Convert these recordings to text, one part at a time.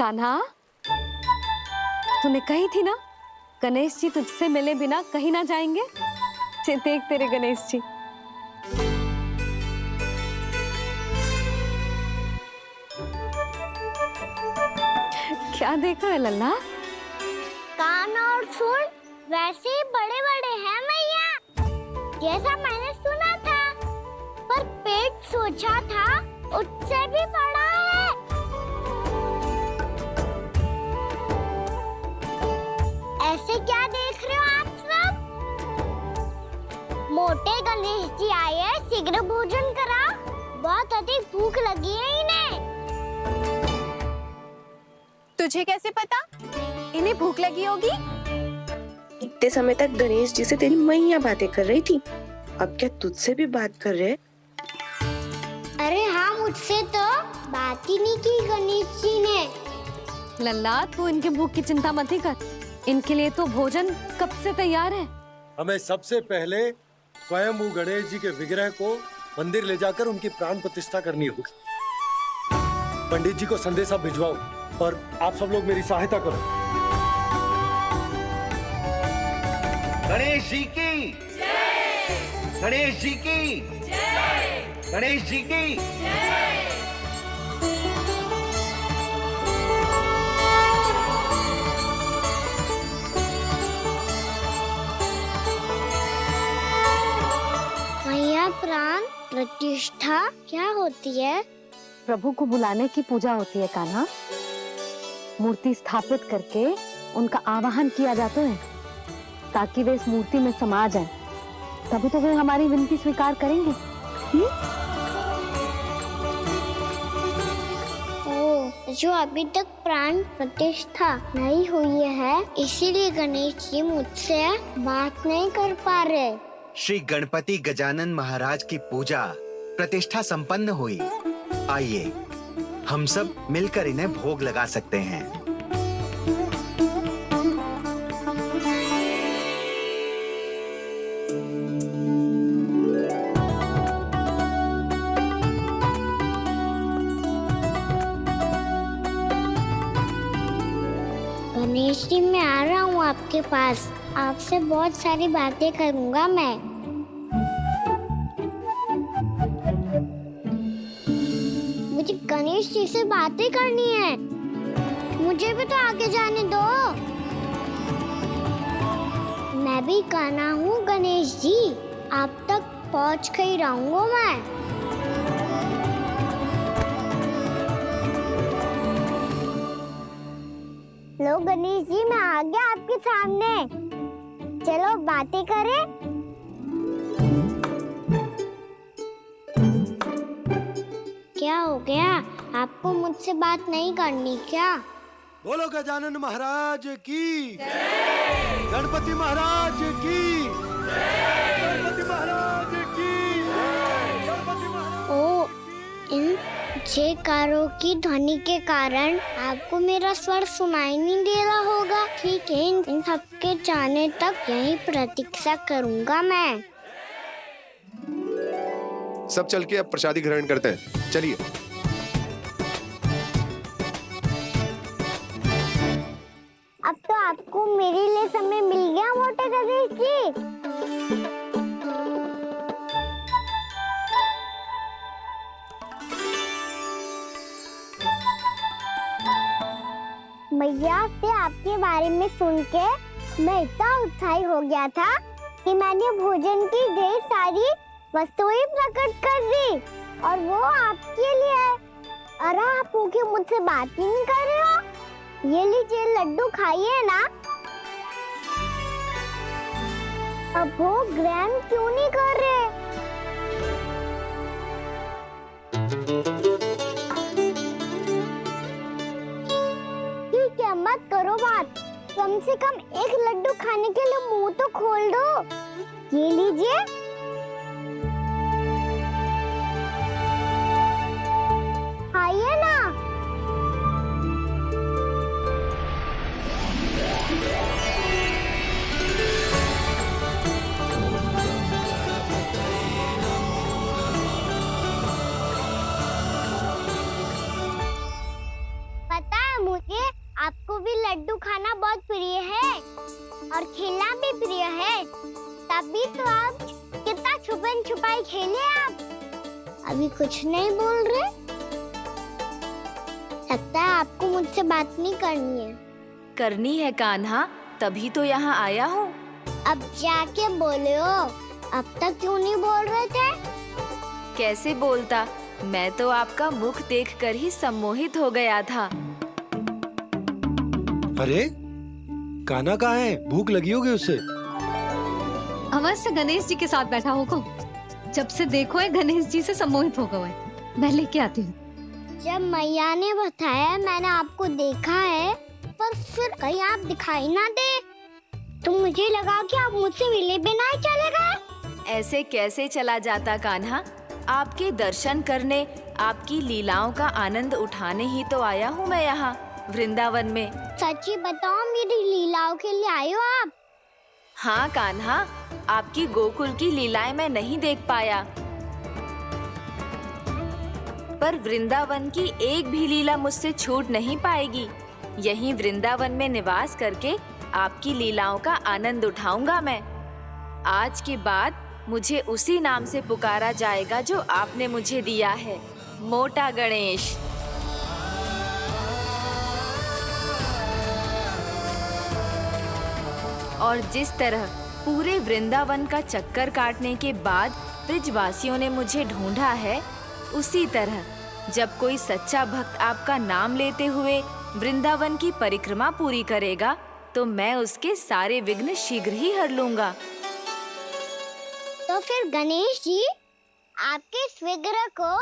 कान्हा, तूने कही थी ना गणेश जी तुझसे मिले बिना कहीं ना जाएंगे। देख तेरे गणेश जी। क्या देख रहा है लल्ला? कान और सुन वैसे ही बड़े बड़े हैं मैया, जैसा मैंने सुना था, पर पेट सोचा था उससे भी बड़ा है। ऐसे क्या देख रहे हो आप सब? मोटे गणेश जी आए हैं, शीघ्र भोजन करा, बहुत अधिक भूख लगी है इन्हें। तुझे कैसे पता इन्हें भूख लगी होगी? इतने समय तक गणेश जी से तेरी मैया बातें कर रही थी, अब क्या तुझसे भी बात कर रहे? अरे हाँ, मुझसे तो बात ही नहीं की गणेश जी ने। लल्ला तू इनके भूख की चिंता मत ही कर, इनके लिए तो भोजन कब से तैयार है। हमें सबसे पहले स्वयं गणेश जी के विग्रह को मंदिर ले जाकर उनकी प्राण प्रतिष्ठा करनी होगी। पंडित जी को संदेशा भिजवाओ और आप सब लोग मेरी सहायता करो। गणेश जी की जय! गणेश जी की जय! गणेश जी की जय! मैया, प्राण प्रतिष्ठा क्या होती है? प्रभु को बुलाने की पूजा होती है कान्हा। मूर्ति स्थापित करके उनका आवाहन किया जाता है ताकि वे इस मूर्ति में समा जाएं। तभी तो वे हमारी विनती स्वीकार करेंगे। ओ, जो अभी तक प्राण प्रतिष्ठा नहीं हुई है, इसीलिए गणेश जी मुझसे बात नहीं कर पा रहे। श्री गणपति गजानन महाराज की पूजा प्रतिष्ठा संपन्न हुई। आइए हम सब मिलकर इन्हें भोग लगा सकते हैं। गणेश जी, मैं आ रहा हूँ आपके पास, आपसे बहुत सारी बातें करूँगा मैं। मुझे गणेश जी से बातें करनी है, मुझे भी तो आगे जाने दो। मैं भी कान्हा हूँ गणेश जी, आप तक पहुँच कर ही रहूंगा मैं। लो गणेश जी, मैं आ गया आपके सामने, चलो बातें करें। क्या हो गया, आपको मुझसे बात नहीं करनी क्या? बोलो गजानन महाराज की जय! गणपति महाराज की जय! गणपति महाराज की जय! गणपति महाराज। ओ, इन जयकारों की ध्वनि के कारण आपको मेरा स्वर सुनाई नहीं दे रहा होगा। ठीक है, इन सबके जाने तक यही प्रतीक्षा करूंगा मैं। सब चल के अब प्रसादी ग्रहण करते हैं, चलिए। अब तो आपको मेरे लिए समय मिल गया मोटे गणेश जी। मैया से आपके बारे में सुन के मैं इतना उत्साही हो गया था कि मैंने भोजन की ढेर सारी वस्तुएं प्रकट कर दी, और वो आपके लिए। अरे आप भूखे मुझसे बात ही नहीं कर रहे हो। ये लीजिए लड्डू, खाइए ना। अब वो ग्रहण क्यों नहीं कर रहे? ठीक है, मत करो बात, कम से कम एक लड्डू खाने के लिए मुंह तो खोल दो। ये लीजिए। खाइए ना। पता है मुझे, छुपन छुपाई खेले आप? अभी कुछ नहीं बोल रहे? लगता है आपको मुझसे बात नहीं करनी है। करनी है कान्हा, तभी तो यहाँ आया हूँ। अब जाके बोले हो। अब तक क्यों नहीं बोल रहे थे? कैसे बोलता, मैं तो आपका मुख देखकर ही सम्मोहित हो गया था। अरे कान्हा कहाँ है? भूख लगी होगी उससे। अवश्य गणेश जी के साथ बैठा होगा। जब से देखो है गणेश जी से सम्मोहित हो गए। मैं लेके आती हूँ। जब मैया ने बताया मैंने आपको देखा है, पर फिर कहीं आप दिखाई ना दे तो मुझे लगा कि आप मुझसे मिले बिना ही चले गए। ऐसे कैसे चला जाता कान्हा? आपके दर्शन करने, आपकी लीलाओं का आनंद उठाने ही तो आया हूँ मैं यहाँ वृंदावन में। सच्ची बताओ, मेरी लीलाओं के लिए आए हो आप? हाँ कान्हा, आपकी गोकुल की लीलाएं मैं नहीं देख पाया, पर वृंदावन की एक भी लीला मुझसे छूट नहीं पाएगी। यहीं वृंदावन में निवास करके आपकी लीलाओं का आनंद उठाऊंगा मैं। आज के बाद मुझे उसी नाम से पुकारा जाएगा जो आपने मुझे दिया है, मोटा गणेश। और जिस तरह पूरे वृंदावन का चक्कर काटने के बाद ब्रिजवासियों ने मुझे ढूंढा है, उसी तरह जब कोई सच्चा भक्त आपका नाम लेते हुए वृंदावन की परिक्रमा पूरी करेगा, तो मैं उसके सारे विघ्न शीघ्र ही हर लूंगा। तो फिर गणेश जी, आपके इस विग्रह को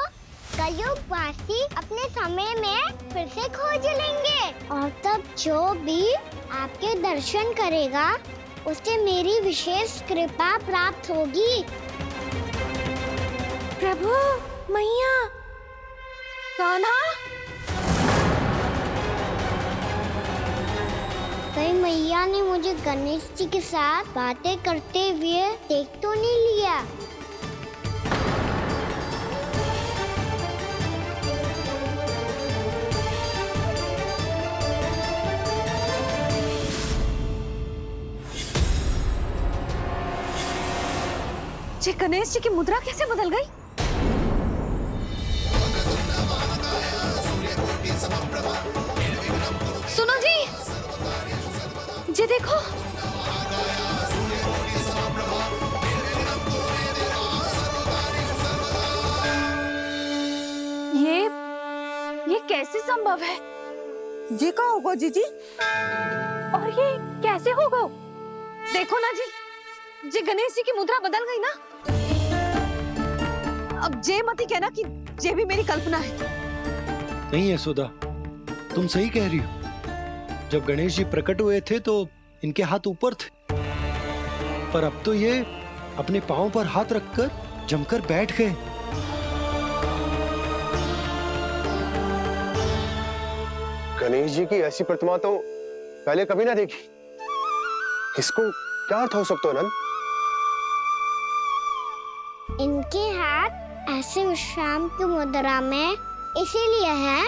कलयुगवासी अपने समय में फिर से खोज लेंगे, और तब जो भी आपके दर्शन करेगा उसे मेरी विशेष कृपा प्राप्त होगी। प्रभु, मैया, कान्हा। कहीं मैया ने मुझे गणेश जी के साथ बातें करते हुए देख तो नहीं लिया? जी गणेश जी की मुद्रा कैसे बदल गई? सुनो जी, जी देखो। ये कैसे संभव है? जी का होगा जीजी? और ये कैसे होगा? देखो ना जी, जी गणेश जी की मुद्रा बदल गई ना। अब जे मत ही कहना कि ये भी मेरी कल्पना है। नहीं यशोदा, तुम सही कह रही हो। जब गणेश जी प्रकट हुए थे तो इनके हाथ ऊपर थे, पर अब तो ये अपने पांव पर हाथ रखकर जमकर बैठ गए। गणेश जी की ऐसी प्रतिमा तो पहले कभी ना देखी। इसको क्या अर्थ हो सकता है नंद? इनके हाथ ऐसे विश्राम की मुद्रा में इसीलिए है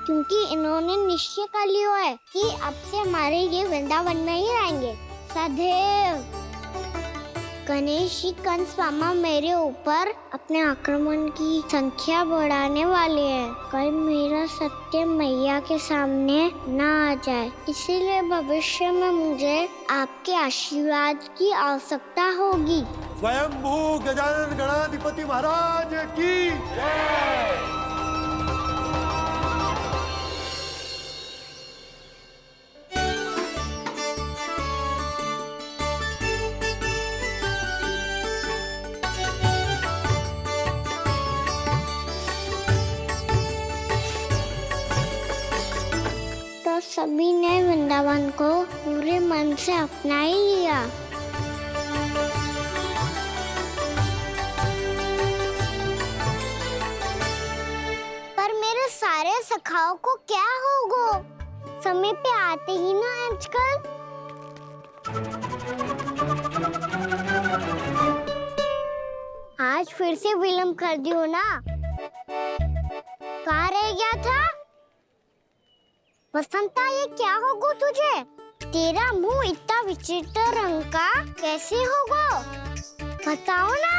क्योंकि इन्होंने निश्चय कर लिया है कि अब से हमारे ये वृंदावन में ही रहेंगे सदैव। गणेश जी कंस मामा मेरे ऊपर अपने आक्रमण की संख्या बढ़ाने वाले हैं। कल मेरा सत्य मैया के सामने ना आ जाए, इसीलिए भविष्य में मुझे आपके आशीर्वाद की आवश्यकता होगी। स्वयंभू गजानन गणाधिपति महाराज की जय। तो सभी ने वृंदावन को पूरे मन से अपना ही लिया। पर मेरे सारे सखाओं को क्या होगा? समय पे आते ही ना आजकल। आज फिर से विलम्ब कर दियो ना। कहाँ रह गया था? वसंता, ये क्या होगा तुझे? तेरा मुंह इतना विचित्र रंग का कैसे होगा? बताओ ना।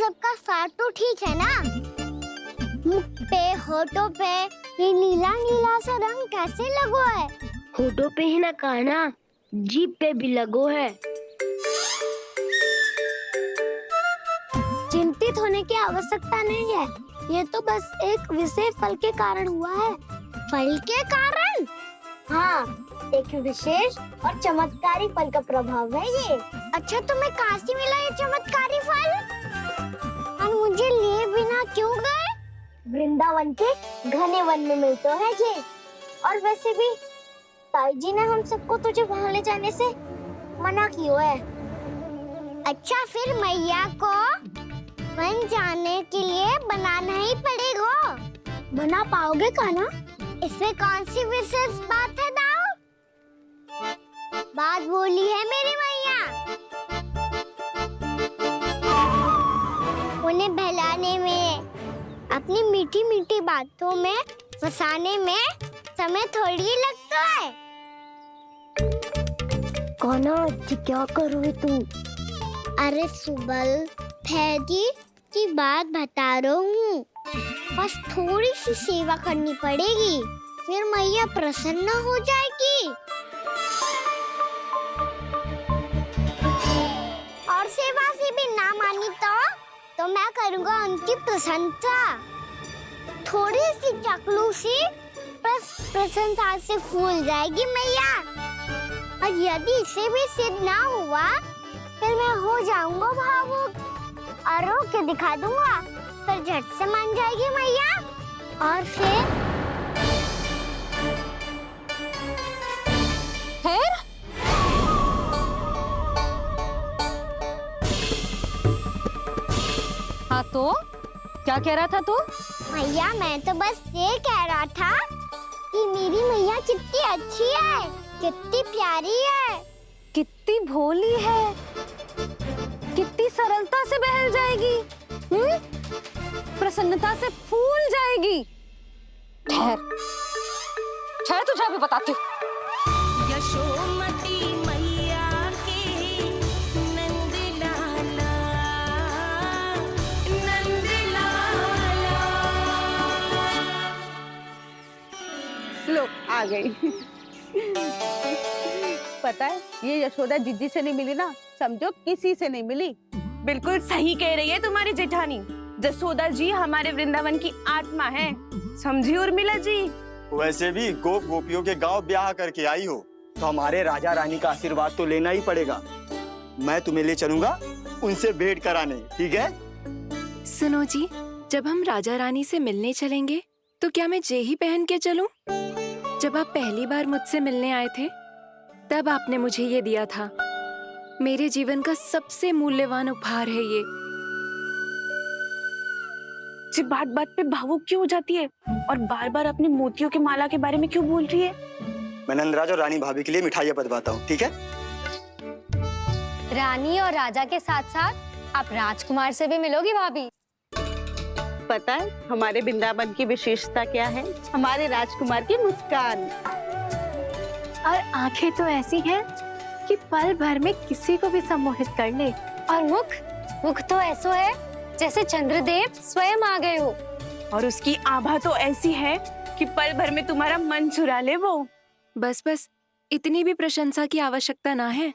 सबका साथ तो ठीक है ना? मुख पे, होठों पे ये नीला नीला सा रंग कैसे लगो है? होठों पे ही ना कान्हा, जीभ पे भी लगो है। चिंतित होने की आवश्यकता नहीं है, ये तो बस एक विशेष फल के कारण हुआ है। फल के कारण? हाँ, एक विशेष और चमत्कारी फल का प्रभाव है ये। अच्छा, तुम्हें कहाँ से मिला ये चमत्कारी फल? और मुझे लिए बिना क्यों गए? वृंदावन के घने वन में मिलते हैं ये। और वैसे भी ताई जी ने हम सबको तुझे वहाँ ले जाने से मना किया है। अच्छा, फिर मैया को वन जाने के लिए बनाना ही पड़ेगा। बना पाओगे कान्हा? इसमें कौन सी विशेष बात है दाऊ? बात बोली है मेरी मैया। उन्हें बहलाने में, अपनी मीठी मीठी बातों में फंसाने में समय थोड़ी ही लगता है। कान्हा जी क्या करोगे तुम? अरे सुबल, फैजी की बात बता रहा हूँ। बस थोड़ी सी सेवा करनी पड़ेगी, फिर मैया प्रसन्न हो जाएगी। और सेवा से भी ना मानी तो मैं करूँगा उनकी प्रशंसा। थोड़ी सी चाकलूसी बस प्रशंसा से फूल जाएगी मैया। और यदि इसे भी सिद्ध ना हुआ, फिर मैं हो जाऊंगा भावुक और रो के दिखा दूंगा, फिर झट से मान जाएगी मैया। और फिर हाँ तो क्या कह रहा था तू? मैया, मैं तो बस ये कह रहा था कि मेरी मैया कितनी अच्छी है, कितनी प्यारी है, कितनी भोली है, कितनी सरलता से बहल जाएगी, प्रसन्नता से फूल जाएगी। ठहर ठहर, तुझे अभी बताती हूँ। यशोमती मैया के नंद लाला, नंद लाला। लो आ गई। पता है, ये यशोदा जीजी से नहीं मिली ना, समझो किसी से नहीं मिली। बिल्कुल सही कह रही है तुम्हारी जेठानी। जसोदा जी हमारे वृंदावन की आत्मा है, समझी उर्मिला जी? वैसे भी गोप गोपियों के गांव ब्याह करके आई हो, तो हमारे राजा रानी का आशीर्वाद तो लेना ही पड़ेगा। मैं तुम्हें ले चलूंगा उनसे भेंट कराने, ठीक है? सुनो जी, जब हम राजा रानी से मिलने चलेंगे तो क्या मैं जे ही पहन के चलूं? जब आप पहली बार मुझसे मिलने आए थे, तब आपने मुझे ये दिया था। मेरे जीवन का सबसे मूल्यवान उपहार है ये। जी बात बात पे भावुक क्यों हो जाती है और बार बार अपने मोतियों के माला के बारे में क्यों बोल रही है? मैं नंदराज और रानी भाभी के लिए मिठाइयाँ बंटवाता हूँ, ठीक है? रानी और राजा के साथ साथ आप राजकुमार से भी मिलोगी भाभी। पता है हमारे वृंदावन की विशेषता क्या है? हमारे राजकुमार की मुस्कान। और आंखें तो ऐसी हैं कि पल भर में किसी को भी सम्मोहित कर ले। और मुख तो ऐसा है जैसे चंद्रदेव स्वयं आ गए हो। और उसकी आभा तो ऐसी है कि पल भर में तुम्हारा मन चुरा ले वो। बस बस, इतनी भी प्रशंसा की आवश्यकता ना है।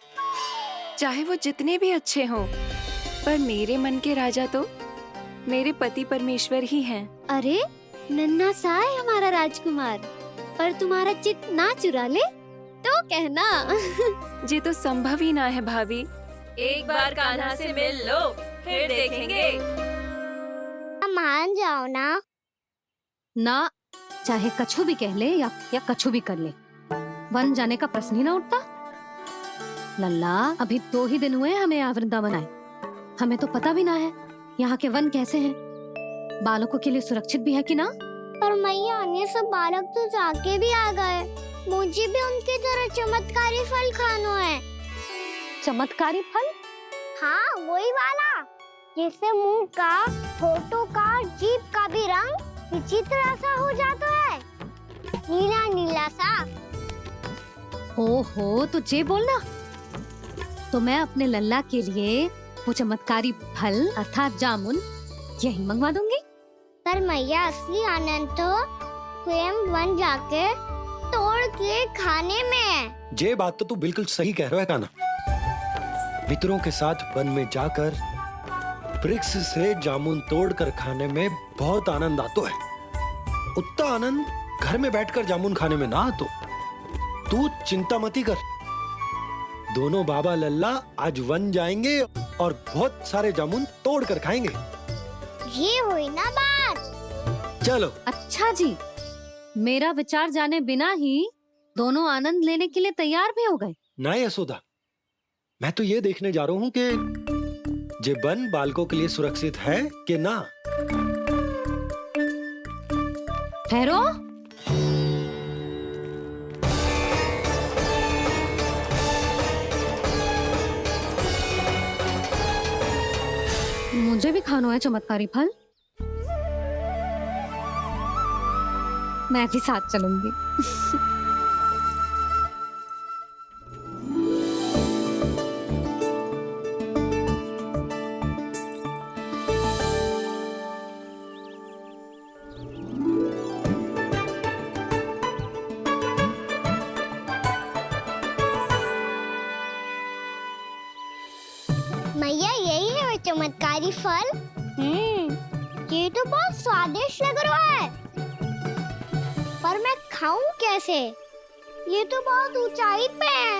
चाहे वो जितने भी अच्छे हों, पर मेरे मन के राजा तो मेरे पति परमेश्वर ही हैं। अरे नन्हा सा है हमारा राजकुमार, पर तुम्हारा चित्त ना चुरा ले तो कहना। ये तो संभव ही ना है भाभी। एक बार कान्हा से मिल लो, फिर देखेंगे। मान जाओ ना। ना, चाहे कछु भी कह ले या कछु भी कर ले, वन जाने का प्रश्न ही ना उठता। लल्ला, अभी 2 ही दिन हुए हमें यहाँ वृंदावन आए। हमें तो पता भी ना है यहाँ के वन कैसे हैं, बालकों के लिए सुरक्षित भी है कि ना। पर मैया, अन्य सब बालक तो जाके भी आ गए, मुझे भी उनकी तरह चमत्कारी फल खाना है। चमत्कारी फल? हाँ, वही वाला जिससे मुंह का, होठों का, जीभ का भी रंग विचित्र सा हो जाता है, नीला नीला सा। हो तो जे बोलना। तो मैं अपने लल्ला के लिए वो चमत्कारी फल अर्थात जामुन यही मंगवा दूंगी। पर मैया असली आनंद तो स्वयं वन जाके तोड़ के खाने में है। ये बात तो तू बिल्कुल सही कह रहा है कान्हा। मित्रों के साथ वन में जाकर वृक्ष से जामुन तोड़कर खाने में बहुत आनंद आता है। उतना आनंद घर में बैठकर जामुन खाने में ना आतो। तू चिंता मती कर, दोनों बाबा लल्ला आज वन जाएंगे और बहुत सारे जामुन तोड़ कर खाएंगे। ये हुई ना बात। चलो। अच्छा जी, मेरा विचार जाने बिना ही दोनों आनंद लेने के लिए तैयार भी हो गए। ना यशोदा, मैं तो ये देखने जा रहा हूँ कि ये वन बालकों के लिए सुरक्षित है कि ना। ठहरो। मुझे भी खाना है चमत्कारी फल। मैं भी साथ चलूंगी। मैया यही है वो चमत्कारी फल। ये तो बहुत स्वादिष्ट लग रहा है, पर मैं खाऊं कैसे? ये तो बहुत ऊंचाई पे है।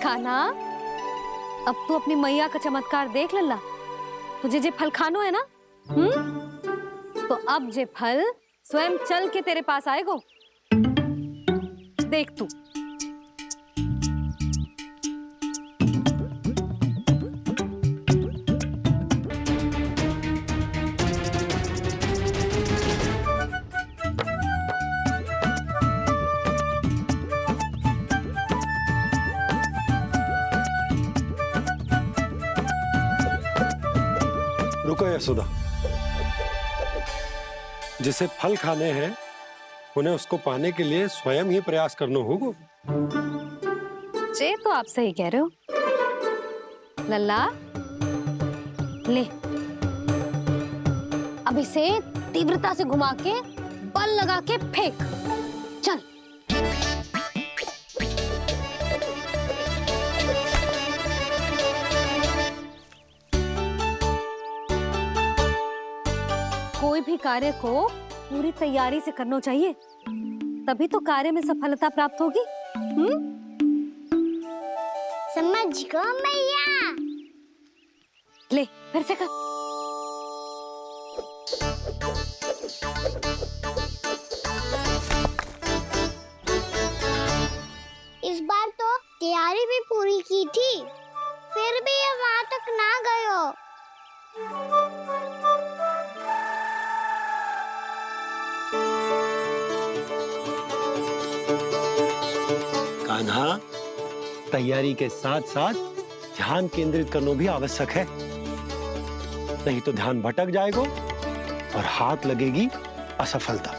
खाना, अब तू अपनी मैया का चमत्कार देख लल्ला। तुझे जे फल खानो है ना, तो अब जे फल स्वयं चल के तेरे पास आएगो। देख तू। रुको यशोदा, जिसे फल खाने हैं उन्हें उसको पाने के लिए स्वयं ही प्रयास करना होगा। जे तो आप सही कह रहे हो लल्ला। ले, अब इसे तीव्रता से घुमा के बल लगा के फेंक। चल। कोई भी कार्य को पूरी तैयारी से करना चाहिए, तभी तो कार्य में सफलता प्राप्त होगी। समझ गो मैया। ले, फिर से कर। इस बार तो तैयारी भी पूरी की थी, फिर भी ये वहां तक ना गयो। कान्हा, तैयारी के साथ साथ ध्यान केंद्रित करना भी आवश्यक है, नहीं तो ध्यान भटक जाएगा और हाथ लगेगी असफलता।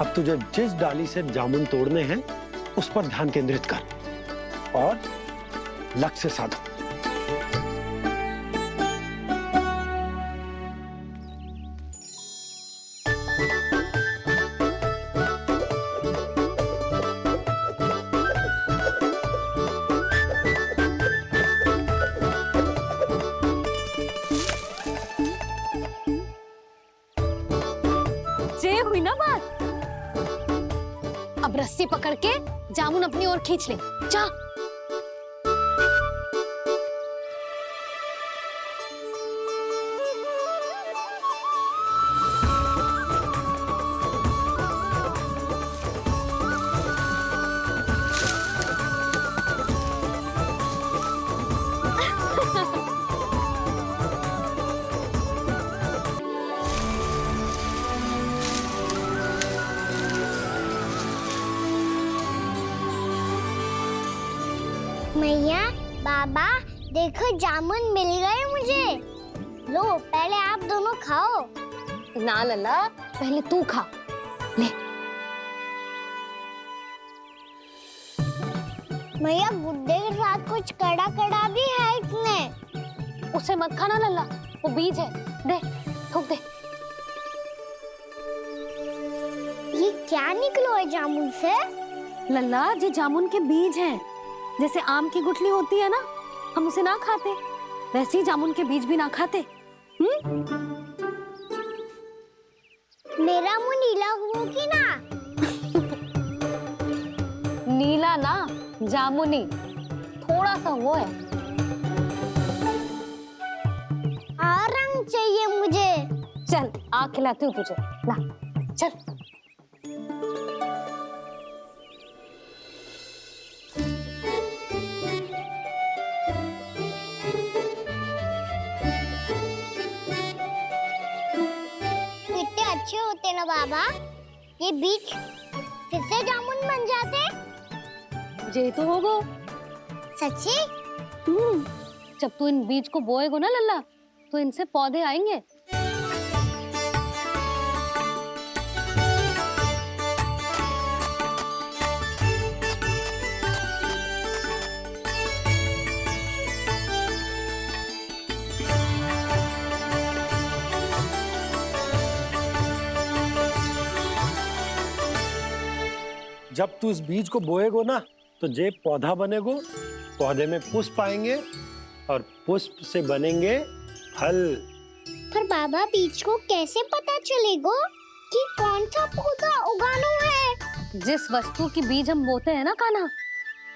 अब तुझे जिस डाली से जामुन तोड़ने हैं उस पर ध्यान केंद्रित कर और लक्ष्य साधो। ये हुई ना बात। अब रस्सी पकड़ के जामुन अपनी ओर खींच ले। जा। मैया, बाबा, देखो जामुन मिल गए मुझे। लो, पहले आप दोनों खाओ। ना लल्ला, पहले तू खा। ले। मैया गुड्डे के साथ कुछ कड़ा कड़ा भी है इसमें। उसे मत खाना लल्ला, वो बीज है। दे, थूक दे। ये क्या निकलो है जामुन से? लल्ला, ये जामुन के बीज हैं। जैसे आम की गुठली होती है ना, हम उसे ना खाते, वैसे ही जामुन के बीज भी ना खाते। मेरा मुंह नीला हुआ कि ना? नीला ना, जामुनी, थोड़ा सा वो है। और रंग चाहिए मुझे। चल, आ खिलाती हूँ तुझे, ला, चल। कितने अच्छे होते ना बाबा, ये बीज फिर से जामुन बन जाते। जे तो होगो। सच्ची? जब तू इन बीज को बोएगो ना लल्ला, तो इनसे पौधे आएंगे। जब तू इस बीज को बोएगो ना, तो जे पौधा बनेगो, पौधे में पुष्प आएंगे और पुष्प से बनेंगे फल। पर बाबा बीज को कैसे पता चलेगा कि कौन सा पौधा उगाना है? जिस वस्तु की बीज हम बोते हैं ना कान्हा,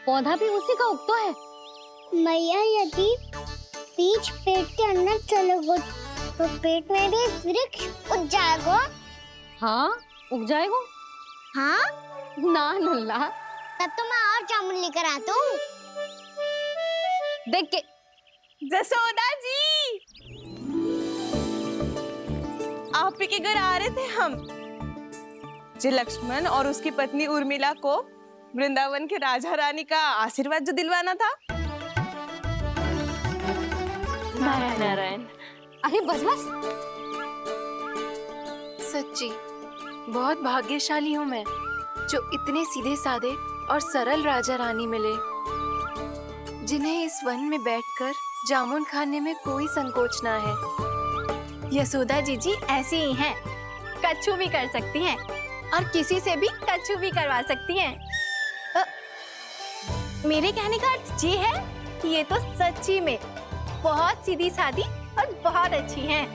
पौधा भी उसी का उगता है। मैया यदि बीज पेट के अंदर चलेगा तो पेट में भी वृक्ष उग जाएगा। हाँ, उग जाएगा। हाँ ना लल्ला, तब तो मैं और जामुन लेकर आता हूँ। देख के। जसोदा जी, आप ही के घर आ रहे थे हम। जो लक्ष्मण और उसकी पत्नी उर्मिला को वृंदावन के राजा रानी का आशीर्वाद जो दिलवाना था। नारायण नारायण। अरे बस बस। सच्ची बहुत भाग्यशाली हूँ मैं, जो इतने सीधे साधे और सरल राजा रानी मिले, जिन्हें इस वन में बैठकर जामुन खाने में कोई संकोच ना है। यशोदा जी ऐसी ही हैं, कच्छू भी कर सकती हैं और किसी से भी कच्छू भी करवा सकती हैं। मेरे कहने का अर्थ ये है कि ये तो सच्ची में बहुत सीधी सादी और बहुत अच्छी हैं।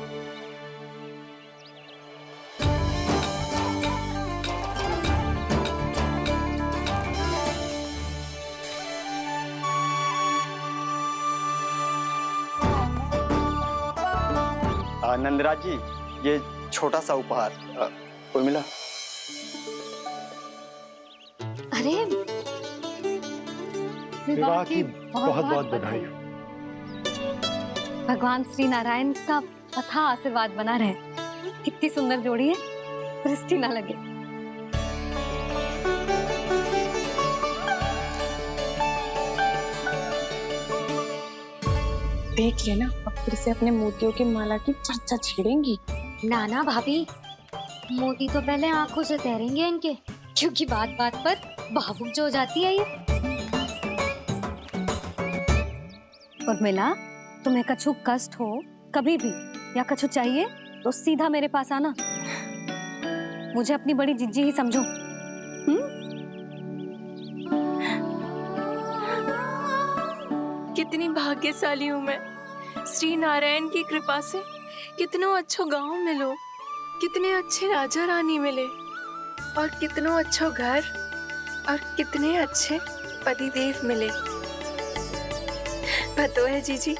नंदराज जी, ये छोटा सा उपहार। उर्मिला। अरे विवाह की बहुत बहुत बधाई। भगवान श्री नारायण का अथाह आशीर्वाद बना रहे। कितनी सुंदर जोड़ी है, दृष्टि ना लगे। देख लेना, अब फिर से अपने मोतियों की माला की चर्चा छेड़ेंगी। नाना भाभी, मोती तो पहले आंखों से तैरेंगे इनके, क्योंकि बात बात पर भावुक जो हो जाती है ये। उर्मिला, तुम्हें कछु कष्ट हो कभी भी या कछु चाहिए तो सीधा मेरे पास आना। मुझे अपनी बड़ी जिज्जी ही समझो। कितनी भाग्यशाली हूँ मैं, श्री नारायण की कृपा से कितनों अच्छो गांव मिलो, कितने अच्छे राजा रानी मिले, और कितनों अच्छो घर और कितने अच्छे पतिदेव मिले। पतो है जीजी,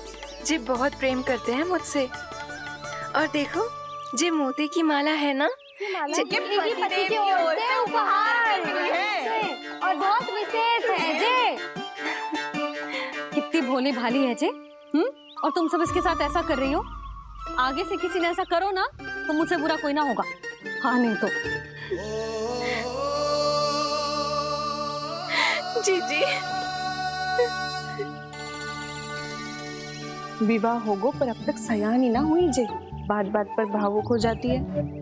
जी बहुत प्रेम करते हैं मुझसे। और देखो, जी मोती की माला है ना, पति की ओर से उपहार है और बहुत विशेष है जे। कितनी भोली भाली है जे। और तुम सब इसके साथ ऐसा कर रही हो। आगे से किसी ने ऐसा करो ना तो मुझसे बुरा कोई ना होगा। हाँ नहीं तो। जीजी, विवाह होगो पर अब तक सयान ही ना हुई जे, बात बात पर भावुक हो जाती है।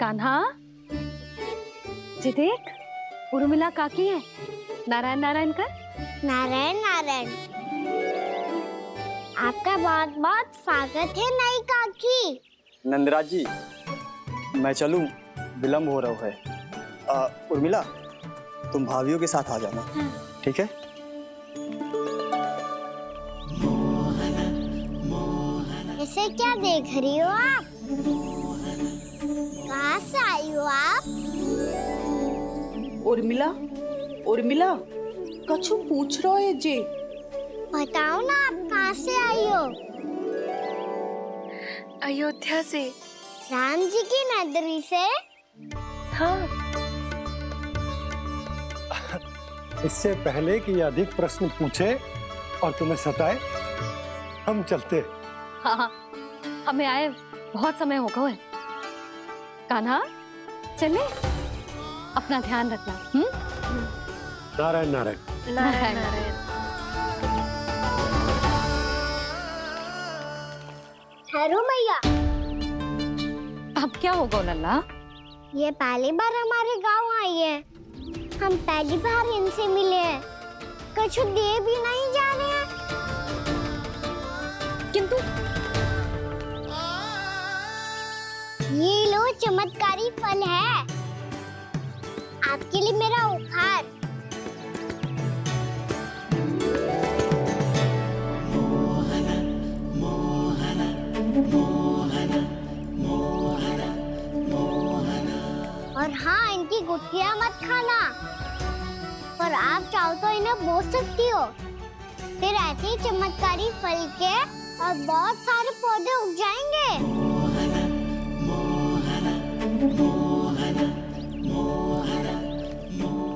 कान्हा, जी देख, उर्मिला काकी है। नारायण नारायण कर। नारायण नारायण। आपका बहुत बहुत स्वागत है नई काकी। नंदराज जी, मैं चलूं, विलम्ब हो रहा है। उर्मिला, तुम भाभियों के साथ आ जाना, ठीक है? इसे क्या देख रही हो आप? कहाँ से आई हो आप? उर्मिला, उर्मिला, कछु पूछ रहा है जी। बताओ ना आप कहाँ से आई हो? अयोध्या से। राम जी की नगरी से? हाँ। इससे पहले कि ये अधिक प्रश्न पूछे और तुम्हें सताए, हम चलते। हाँ, हमें आए बहुत समय हो गया है। कान्हा, चले, अपना ध्यान रखना। नारायण नारायण। नारायण नारायण। ठहरो मैया। अब क्या होगा लल्ला? ये पहली बार हमारे गांव आई है। हम पहली बार इनसे मिले हैं। कुछ दे भी नहीं जा रहे हैं। किंतु ये लो, चमत्कारी फल है आपके लिए, मेरा उपहार। और हाँ, इनकी गुठलियां मत खाना। पर आप चाहो तो इन्हें बो सकती हो। फिर ऐसे ही चमत्कारी फल के और बहुत सारे पौधे उग जाएंगे।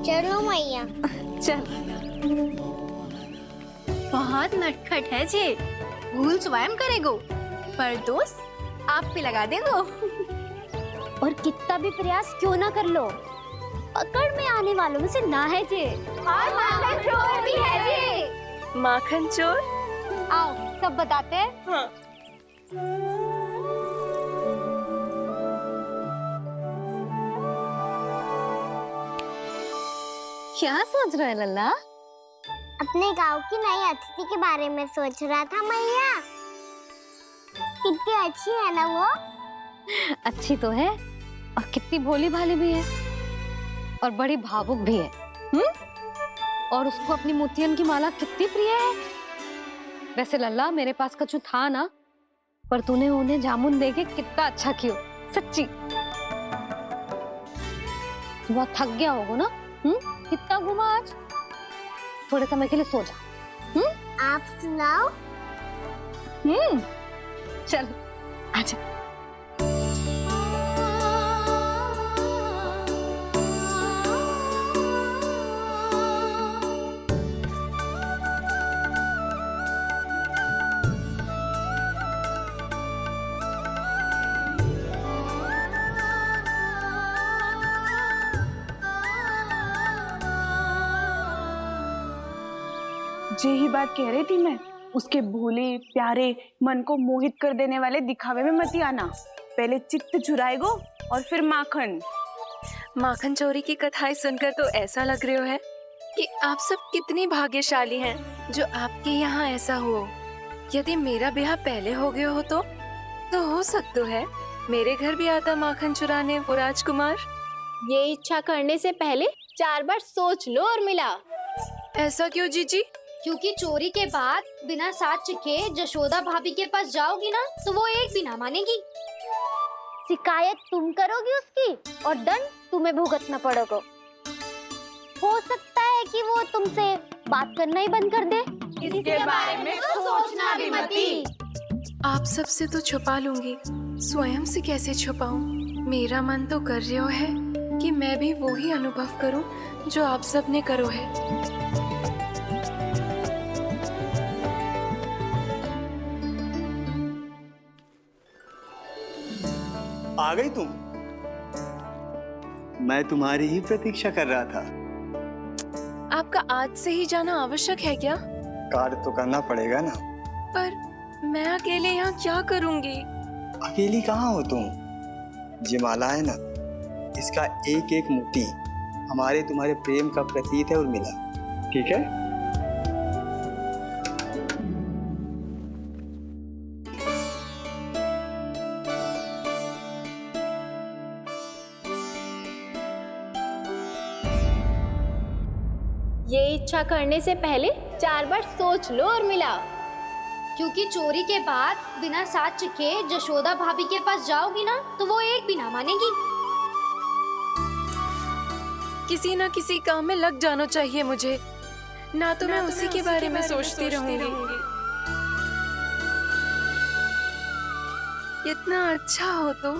चलो मैया। चल। बहुत नटखट है जे, भूल स्वयं करेगो, पर दोस्त आप पे लगा देगो। और कितना भी प्रयास क्यों ना कर लो, पकड़ में आने वालों में से ना है जे। और माखन चोर भी है जे। माखन चोर? आओ सब बताते हैं। हाँ। क्या सोच रहे हैं लल्ला? अपने गांव की नई अतिथि के बारे में सोच रहा था मैया। कितनी अच्छी है ना वो? अच्छी तो है, और कितनी भोली भाली भी है, और बड़ी भावुक भी है। और उसको अपनी मोतियन की माला कितनी प्रिय है। वैसे लल्ला, मेरे पास कछु था ना, पर तूने उन्हें जामुन देके कितना अच्छा किया, सच्ची। तू बहुत थक गया होगा ना? कितना घूमा आज? थोड़े समय के लिए सो जा। आप सुनाओ। चल आजा। यही बात कह रही थी मैं, उसके भोले प्यारे मन को मोहित कर देने वाले दिखावे में मत आना। पहले चित्त चुराएगो और फिर माखन। माखन चोरी की कथाएं सुनकर तो ऐसा लग रहा है कि आप सब कितनी भाग्यशाली हैं जो आपके यहाँ ऐसा हो। यदि मेरा ब्याह पहले हो गया हो तो हो सकता है मेरे घर भी आता माखन चुराने वो राजकुमार। ये इच्छा करने से पहले 4 बार सोच लो उर्मिला। ऐसा क्यों जीजी? क्योंकि चोरी के बाद बिना साथ चिखे जशोदा भाभी के पास जाओगी ना, तो वो एक भी ना मानेगी। शिकायत तुम करोगी उसकी और दंड तुम्हें भुगतना पड़ेगा। हो सकता है कि वो तुमसे बात करना ही बंद कर दे। इसके बारे में तो सोचना भी मती। आप सबसे तो छुपा लूंगी, स्वयं से कैसे छुपाऊं? मेरा मन तो कर रहा है कि मैं भी वो ही अनुभव करूं जो आप सब ने करो है। आ गई तुम? मैं तुम्हारी ही प्रतीक्षा कर रहा था। आपका आज से ही जाना आवश्यक है क्या? कार्य तो करना पड़ेगा ना। पर मैं अकेले यहाँ क्या करूँगी? अकेली कहाँ हो तुम? ये माला है ना, इसका एक एक मोती हमारे तुम्हारे प्रेम का प्रतीक है उर्मिला, ठीक है? ये इच्छा करने से पहले 4 बार सोच लो उर्मिला। क्योंकि चोरी के बाद बिना साथ चखे जशोदा भाभी के पास जाओगी ना तो वो एक भी ना मानेगी। किसी ना किसी काम में लग जाना चाहिए मुझे, ना तो मैं उसी के बारे में सोचती रहूंगी। इतना अच्छा हो तो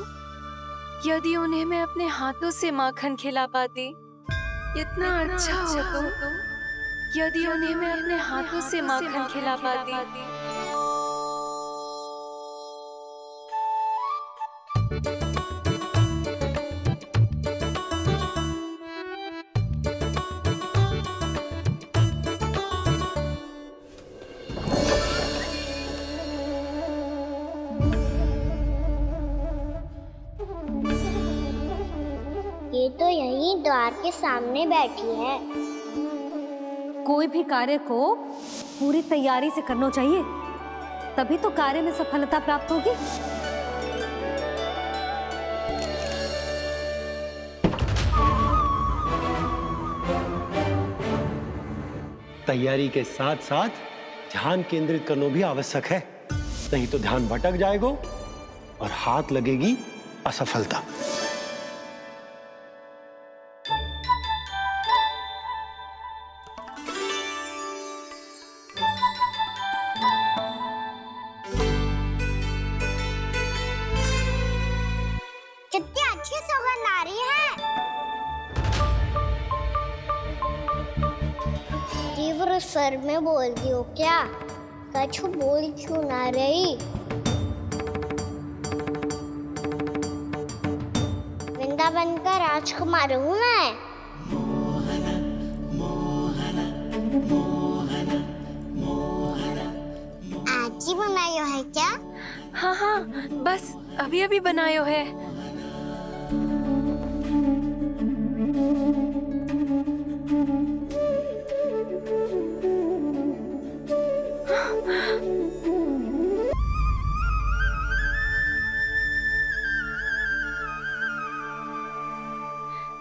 यदि उन्हें मैं अपने हाथों से माखन खिला पाती। इतना अच्छा हो तो यदि उन्हें मैं अपने हाथों से माखन खिला पाती। ये तो यहीं द्वार के सामने बैठी है। कोई भी कार्य को पूरी तैयारी से करना चाहिए, तभी तो कार्य में सफलता प्राप्त होगी। तैयारी के साथ साथ ध्यान केंद्रित करना भी आवश्यक है, नहीं तो ध्यान भटक जाएगा और हाथ लगेगी असफलता। कितनी अच्छी सुगंध आ रही है। तीव्र स्वर में बोलती हो क्या? कछु बोल क्यों ना रही? वृंदावन का राजकुमार हूँ मैं। आज ही बनायो है क्या? हाँ हाँ, बस अभी अभी बनायो है।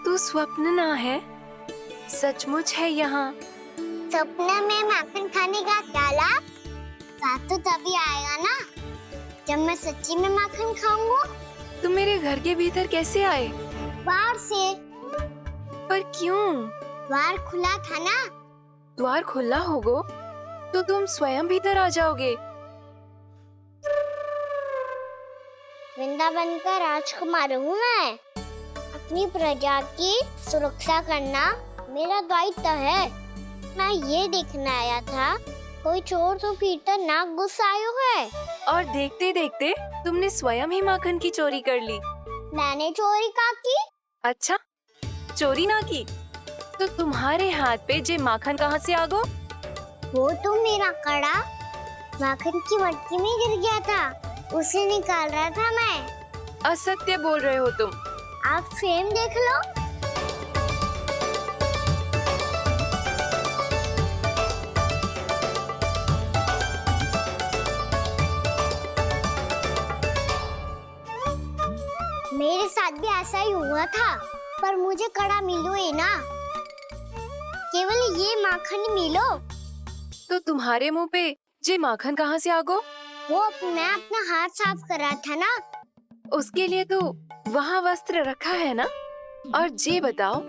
तू स्वप्न ना है, सचमुच है यहाँ। सपने में माखन खाने का क्या लाभ? रात तो तभी आएगा ना जब मैं सच्ची में माखन खाऊंगा। तुम मेरे घर के भीतर कैसे आए? बाहर से। पर क्यों? द्वार खुला था ना। द्वार खुला होगा तो तुम स्वयं भीतर आ जाओगे। वृंदावन का राजकुमार हूँ मैं। अपनी प्रजा की सुरक्षा करना मेरा दायित्व है। मैं ये देखने आया था कोई चोर तो भीतर ना घुस आयो है। और देखते देखते तुमने स्वयं ही माखन की चोरी कर ली। मैंने चोरी का की? अच्छा, चोरी ना की तो तुम्हारे हाथ पे जे माखन कहाँ से आ गो? वो तो मेरा कड़ा माखन की मटकी में गिर गया था, उसे निकाल रहा था मैं। असत्य बोल रहे हो तुम। आप फ्रेम देख लो। मेरे साथ भी ऐसा ही हुआ था, पर मुझे कड़ा मिलो ही ना, केवल ये माखन मिलो। तो तुम्हारे मुंह पे जे माखन कहाँ से आ गो? वो मैं अपना हाथ साफ कर रहा था ना। उसके लिए तो वहाँ वस्त्र रखा है ना। और जे बताओ,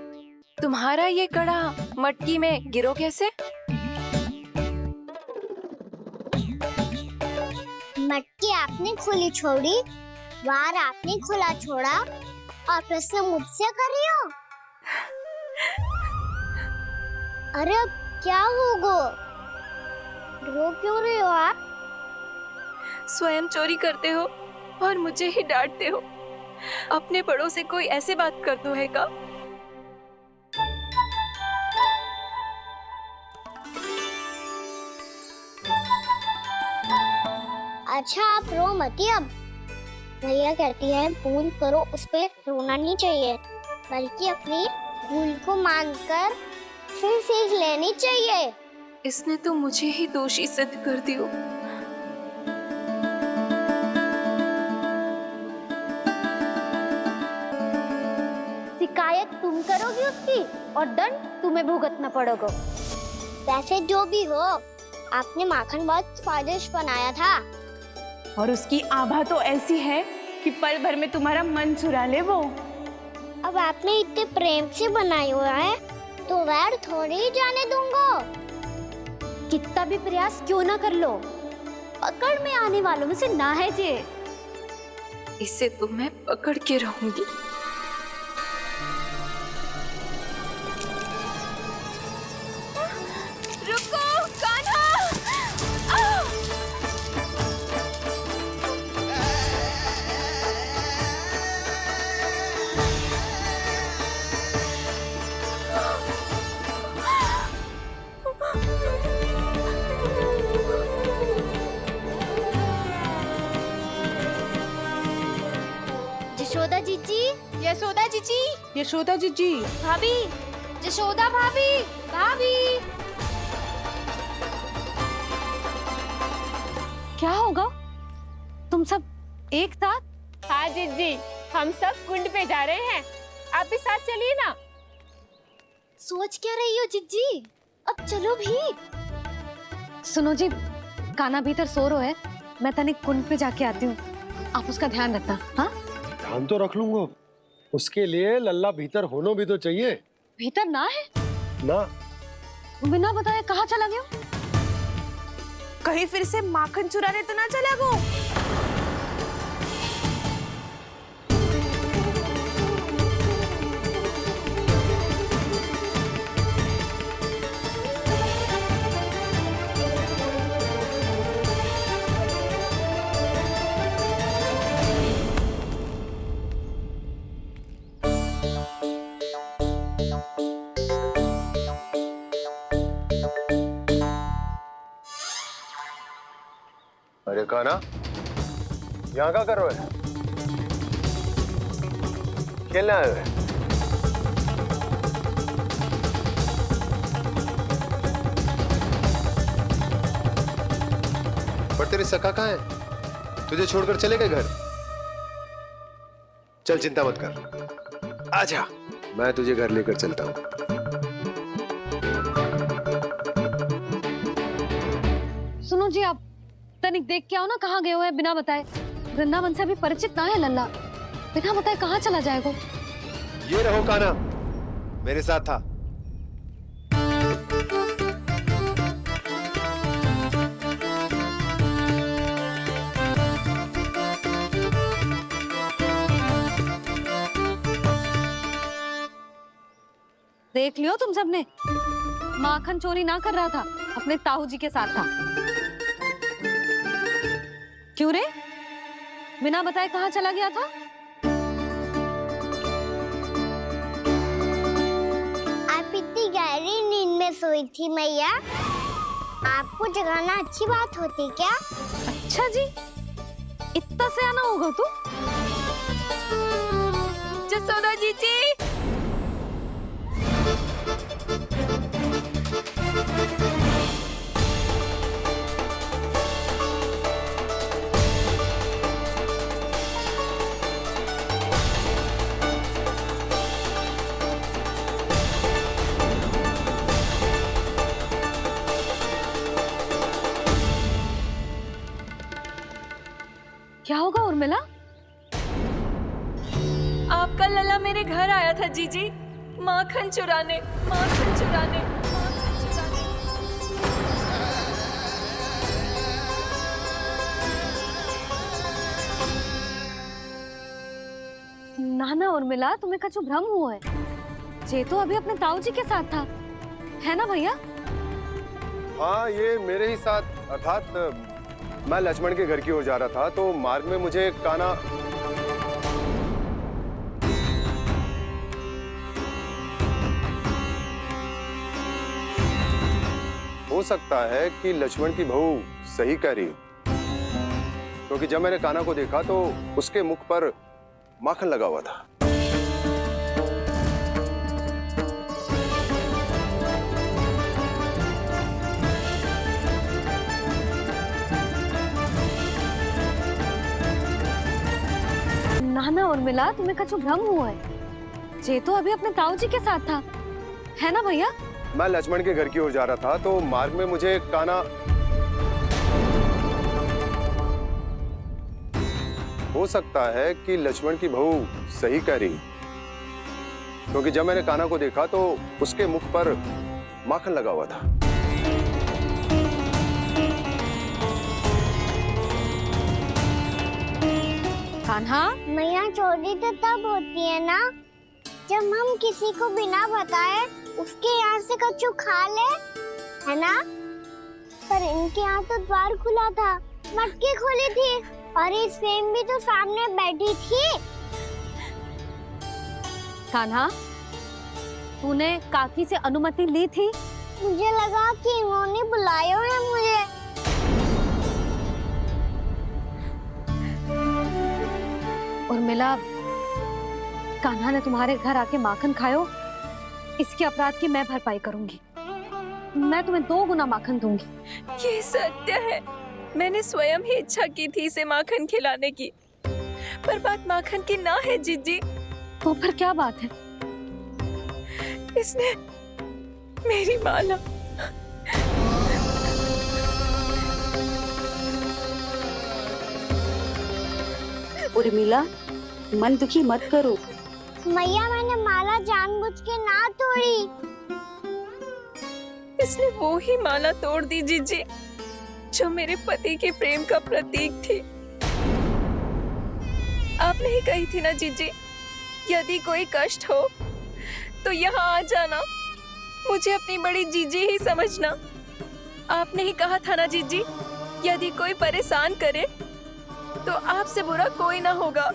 तुम्हारा ये कड़ा मटकी में गिरो कैसे? मटकी आपने खुली छोड़ी, द्वार आपने खुला छोड़ा, और प्रश्न मुझसे कर रही हो? अरे अब क्या होगा? रो क्यों रहे हो आप? स्वयं चोरी करते हो और मुझे ही डांटते हो। अपने बड़ों से कोई ऐसे बात कर दो है का? अच्छा आप रो मती अब। भैया कहती है भूल करो, उस पे रोना नहीं चाहिए। बल्कि अपनी भूल को मानकर फिर सीख लेनी चाहिए। इसने तो मुझे ही दोषी सिद्ध कर दियो। शिकायत तुम करोगी उसकी और दंड तुम्हें भुगतना पड़ेगा। वैसे जो भी हो, आपने माखन बहुत स्वादिष्ट बनाया था। और उसकी आभा तो ऐसी है कि पल भर में तुम्हारा मन चुरा ले वो। अब आपने इतने प्रेम से बनाई हुआ है तो वैर थोड़ी ही जाने दूंगा। कितना भी प्रयास क्यों ना कर लो, पकड़ में आने वालों में से ना है जे। इसे तो मैं पकड़ के रहूंगी। रुको कान्हा! यशोदा जीजी, यशोदा जीजी, यशोदा जीजी, भाभी, यशोदा भाभी, भाभी। क्या होगा? तुम सब एक साथ? हाँ जीजी, हम सब कुंड पे जा रहे हैं, आप भी साथ चलिए ना। सोच क्या रही हो जीजी? अब चलो भी। सुनो जी, कान्हा भीतर सो रहा है, मैं तनिक कुंड पे जाके आती हूँ, आप उसका ध्यान रखना। हाँ, ध्यान तो रख लूंगा, उसके लिए लल्ला भीतर होना भी तो चाहिए। भीतर ना है? ना, बिना बताए कहाँ चला गया? कहीं फिर से माखन चुराने तो ना चला वो। अरे कान्हा, यहाँ क्या कर रहे हो? खेलने आए हुए? पर तेरे सखा कहाँ है? तुझे छोड़कर चले गए घर? चल चिंता मत कर, आजा, मैं तुझे घर लेकर चलता हूँ। सुनो जी, आप तनिक देख के आओ ना कहाँ गए हुए हैं बिना बताए। वृंदावन से अभी परिचित ना है लल्ला, बिना बताए कहाँ चला जाएगा? ये रहो कान्हा, मेरे साथ था। देख लियो तुम सबने, माखन चोरी ना कर रहा था, अपने ताऊ जी के साथ था। क्यों रे, बिना बताए कहाँ चला गया था? आप इतनी गहरी नींद में सोई थी मैया, आपको जगाना अच्छी बात होती क्या? अच्छा जी, इतना सयाना होगा तू? यशोदा जीजी, क्या होगा उर्मिला? आपका लल्ला मेरे घर आया था जीजी, माखन चुराने, माखन चुराने, माखन चुराने। ना ना उर्मिला, तुम्हें कछु भ्रम हुआ है। जे तो अभी अपने ताऊ जी के साथ था, है ना भैया? हाँ, ये मेरे ही साथ, अर्थात मैं लक्ष्मण के घर की ओर जा रहा था तो मार्ग में मुझे कान्हा। हो सकता है कि लक्ष्मण की बहू सही कह रही हो, क्योंकि जब मैंने कान्हा को देखा तो उसके मुख पर माखन लगा हुआ था। ना उर्मिला, तुम्हें कछु भ्रम हुआ है। जे तो अभी अपने ताऊ जी के साथ था, है ना भैया? मैं लक्ष्मण के घर की ओर जा रहा था तो मार्ग में मुझे कान्हा, हो सकता है कि लक्ष्मण की बहू सही कह रही, क्योंकि जब मैंने कान्हा को देखा तो उसके मुख पर माखन लगा हुआ था। कान्हा, मैया चोरी तो तब होती है ना जब हम किसी को बिना बताए उसके यहाँ से कछु खा ले, है ना? पर इनके यहाँ तो द्वार खुला था, मटकी खोली थी और ये सेम भी तो सामने बैठी थी। कान्हा, तूने काकी से अनुमति ली थी? मुझे लगा कि इन्होंने बुलाया है मुझे। उर्मिला, कान्हा ने तुम्हारे घर आके माखन खायो, इसके अपराध की मैं भरपाई करूंगी। मैं तुम्हें 2 गुना माखन दूंगी। ये सत्य है, मैंने स्वयं ही इच्छा की थी इसे माखन खिलाने की, पर बात माखन की ना है जीजी। तो फिर क्या बात है? इसने मेरी माला, उर्मिला मन दुखी मत करो। मैया, मैंने माला जानबूझ के ना तोड़ी। इसने वो ही माला तोड़ दी जीजी जो मेरे पति के प्रेम का प्रतीक थी। आपने ही कही थी ना जीजी, यदि कोई कष्ट हो तो यहाँ आ जाना, मुझे अपनी बड़ी जीजी ही समझना। आपने ही कहा था ना जीजी, यदि कोई परेशान करे तो आपसे बुरा कोई ना होगा।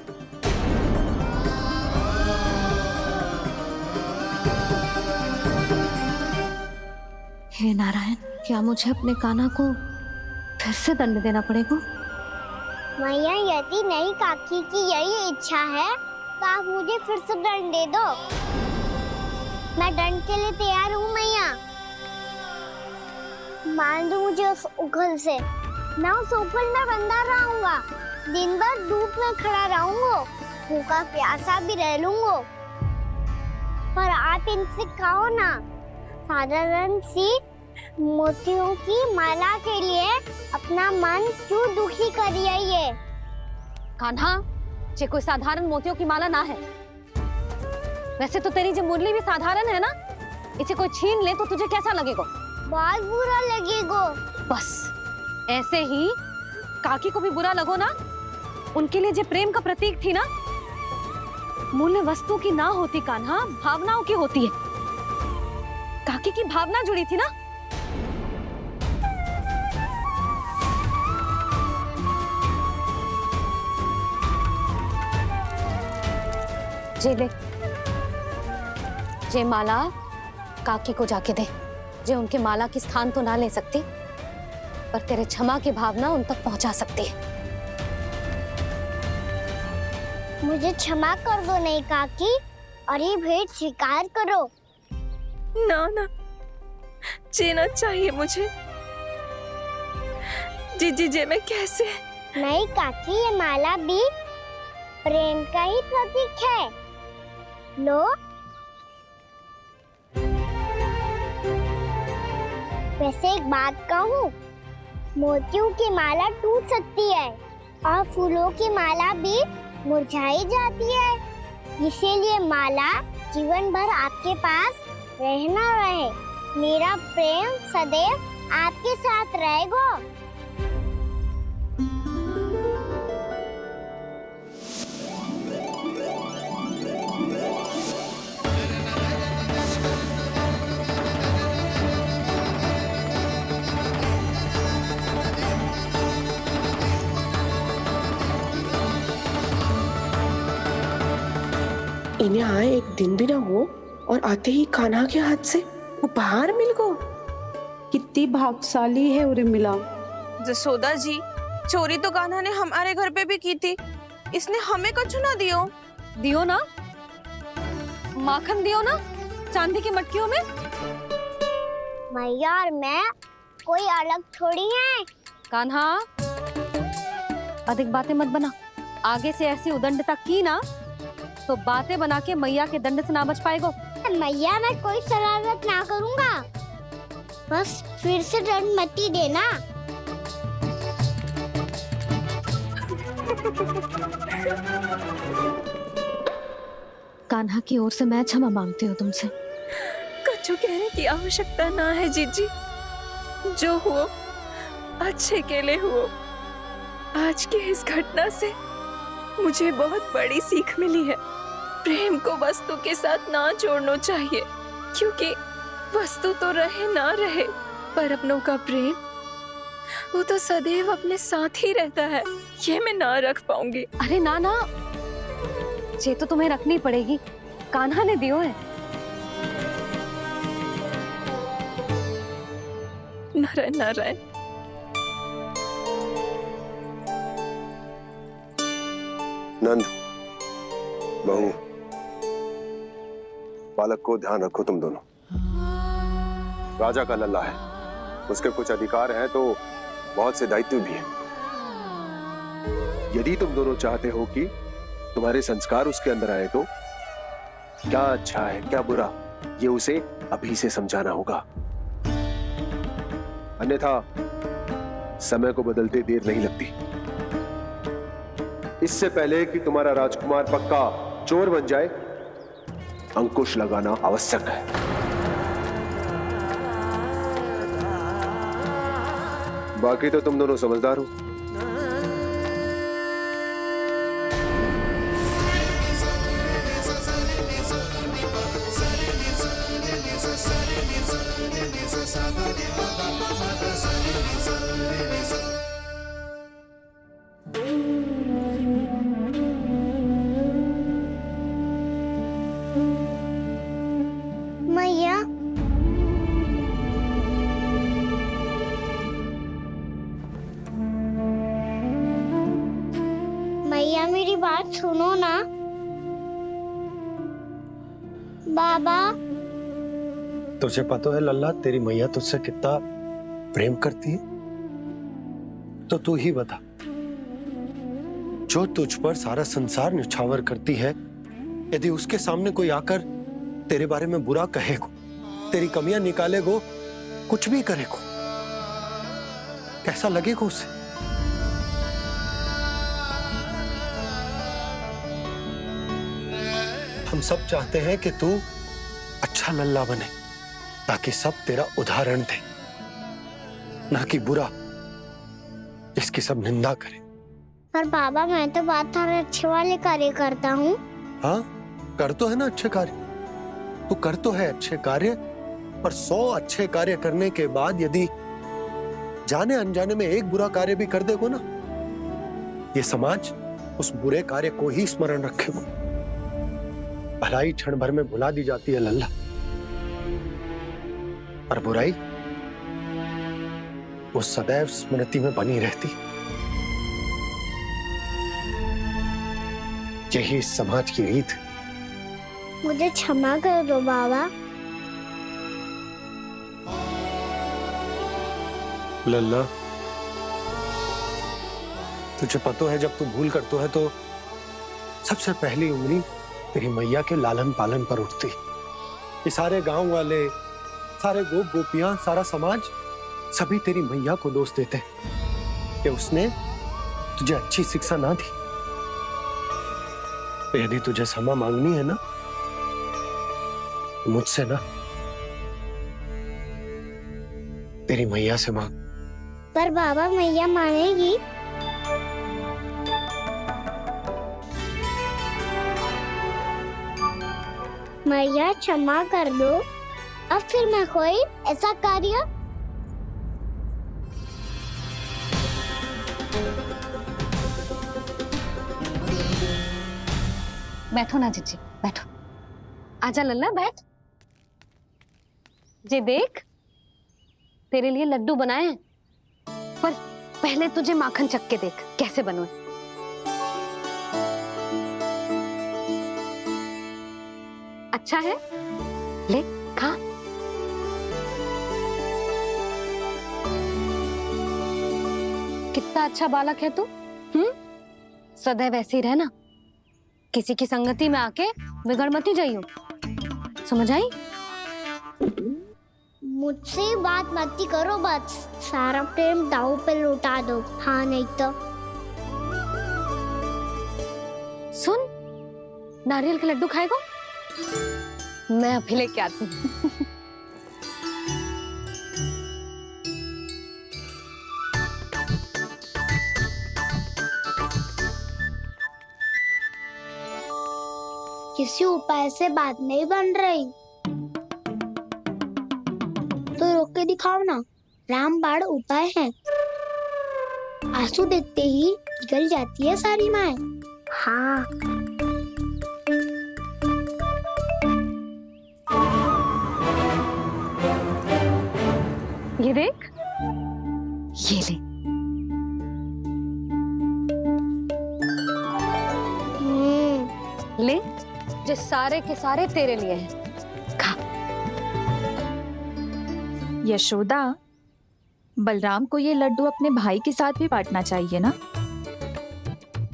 हे नारायण, क्या मुझे अपने कान्हा को फिर से दंड देना पड़ेगा? मैया, यदि नहीं काकी की यही इच्छा है तो आप मुझे फिर से दंड दे दो। मैं दंड के लिए तैयार हूँ मैया। मान दो मुझे उस उखल से, मैं उस उखल में बंधा रहूंगा, दिन भर धूप में खड़ा रहूंगा, भूखा प्यासा भी रह लूंगा। पर आप इनसे कहो ना, साधारण सी मोतियों की माला के लिए अपना मन क्यों दुखी करिए ये? कान्हा, ये कोई साधारण मोतियों की माला ना है। वैसे तो तेरी जो मुरली भी साधारण है ना, इसे कोई छीन ले तो तुझे कैसा लगेगा? बहुत बुरा लगेगा। बस ऐसे ही काकी को भी बुरा लगो ना। उनके लिए जो प्रेम का प्रतीक थी ना, मूल्य वस्तु की ना होती कान्हा, भावनाओं की होती है। काकी की भावना जुड़ी थी ना। जे ले, जे माला काकी को जाके दे। जे उनके माला की स्थान तो ना ले सकती, पर तेरे क्षमा की भावना उन तक पहुंचा सकती है। मुझे क्षमा कर दो नहीं काकी, और ये भेंट स्वीकार करो। ना ना, जीना चाहिए मुझे। जीजी जे मैं कैसे? नहीं काकी, ये माला भी प्रेम का ही प्रतीक है। लो। वैसे एक बात कहूँ, मोतियों की माला टूट सकती है और फूलों की माला भी मुरझाई जाती है। इसीलिए माला जीवन भर आपके पास रहना रहे। मेरा प्रेम सदैव आपके साथ रहेगा। इन्हें आए एक दिन भी ना हो और आते ही कान्हा के हाथ से उपहार मिल गो। कितनी भाग्यशाली है उर्मिला। जसोदा जी, चोरी तो कान्हा ने हमारे घर पे भी की थी, इसने हमें कुछ ना दियो। दियो ना, माखन दियो ना, चांदी की मटकियों में। मैया और मैं कोई अलग थोड़ी हैं। कान्हा, अधिक बातें मत बना। आगे से ऐसी उदंडता की ना तो बातें बना के मैया के दंड से ना बच पाएगो। मैया मैं कोई शरारत ना करूंगा, बस फिर से दंड मत ही देना। कान्हा की ओर से मैं क्षमा मांगती हूँ तुमसे। कछु कहने की आवश्यकता ना है जीजी, जो हुआ अच्छे के लिए हुआ। आज की इस घटना से मुझे बहुत बड़ी सीख मिली है। प्रेम को वस्तु के साथ ना जोड़ना चाहिए, क्योंकि वस्तु तो रहे ना रहे, पर अपनों का प्रेम वो तो सदैव अपने साथ ही रहता है। ये मैं ना रख पाऊंगी। अरे ना ना, ये तो तुम्हें रखनी पड़ेगी, कान्हा ने दियो है। नारायण नारायण। नंद, बहू, बालक को ध्यान रखो तुम दोनों। राजा का लल्ला है, उसके कुछ अधिकार हैं तो बहुत से दायित्व भी हैं। यदि तुम दोनों चाहते हो कि तुम्हारे संस्कार उसके अंदर आए तो क्या अच्छा है क्या बुरा, ये उसे अभी से समझाना होगा। अन्यथा समय को बदलते देर नहीं लगती। इससे पहले कि तुम्हारा राजकुमार पक्का चोर बन जाए, अंकुश लगाना आवश्यक है। बाकी तो तुम दोनों समझदार हो। मैया मैया मेरी बात सुनो ना। बाबा, तुझे पता है लल्ला, तेरी मैया तुझसे कितना प्रेम करती है, तो तू ही बता, जो तुझ पर सारा संसार न्यौछावर करती है, यदि उसके सामने कोई आकर तेरे बारे में बुरा कहेगो, तेरी कमियां निकालेगो, कुछ भी करेगो, कैसा लगेगा उसे? हम सब चाहते हैं कि तू अच्छा लल्ला बने, ताकि सब तेरा उदाहरण दे, ना कि बुरा जिसकी सब निंदा करे। पर बाबा मैं तो बात हर अच्छे वाले कार्य करता हूँ। हाँ, कर तो है ना अच्छे कार्य, तू कर तो है अच्छे कार्य, पर 100 अच्छे कार्य करने के बाद यदि जाने अनजाने में एक बुरा कार्य भी कर देगो ना, ये समाज उस बुरे कार्य को ही स्मरण रखेगो। भलाई क्षण भर में भुला दी जाती है लल्ला, पर बुराई वो सदैव स्मृति में बनी रहती। यही इस समाज की रीत। मुझे क्षमा कर दो बाबा। लल्ला, तुझे पता है जब तू भूल करतो है तो सबसे पहली उंगली तेरी मैया के लालन पालन पर उठती। ये सारे गांव वाले, सारे गोप गोपियां, सारा समाज सभी तेरी मैया को दोष देते कि उसने तुझे अच्छी शिक्षा ना दी। तो यदि तुझे क्षमा मांगनी है ना, तो मुझसे ना, तेरी मैया से मांग। पर बाबा मैया मानेगी? मैया क्षमा कर दो, अब फिर मैं कोई ऐसा कार्य। बैठो ना जीजी, बैठो। आजा लल्ला, बैठ। जे देख, तेरे लिए लड्डू बनाए हैं, पर पहले तुझे माखन चख के देख कैसे बनो। अच्छा है, ले खा। कितना अच्छा बालक है तू, सदैव ऐसे ही रहना, किसी की संगति में आके बिगड़ मत ही जाइयो, समझ आई? मुझसे बात मत ही करो, बस सारा प्रेम दाव पे लौटा दो। हाँ नहीं तो सुन, नारियल के लड्डू खाएगा? मैं अभी लेके आती हूँ। किसी उपाय से बात नहीं बन रही तो रोक के दिखाओ ना। रामबाण उपाय है, आंसू देखते ही जल जाती है सारी माए। हाँ ये देख, ये ले। ले, जो सारे के सारे तेरे लिए हैं। खा। यशोदा, बलराम को ये लड्डू अपने भाई के साथ भी बांटना चाहिए ना।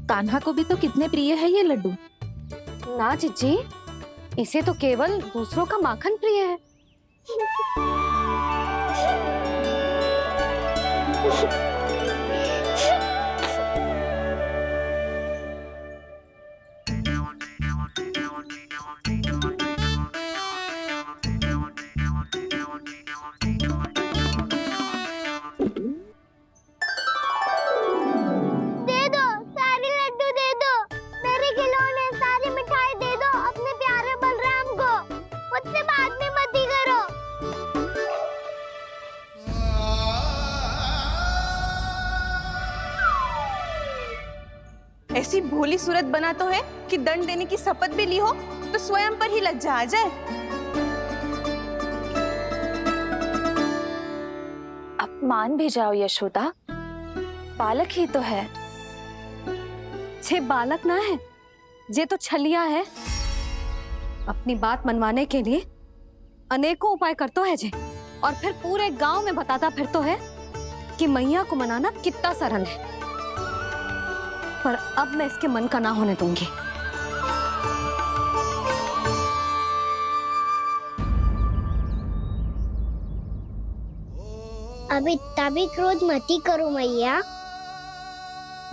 कान्हा को भी तो कितने प्रिय है ये लड्डू। ना जीजी, इसे तो केवल दूसरों का माखन प्रिय है। ऐसी भोली सूरत बना तो है कि दंड देने की शपथ भी ली हो तो स्वयं पर ही लज्जा आ जाए। अब मान भी जाओ यशोदा, बालक ही तो है। छे बालक ना है, ये तो छलिया है। अपनी बात मनवाने के लिए अनेकों उपाय करतो है जे, और फिर पूरे गांव में बताता फिरतो है कि मैया को मनाना कितना सरल है। पर अब मैं इसके मन का ना होने दूंगी। अब इतना भी क्रोध मत ही करो मैया,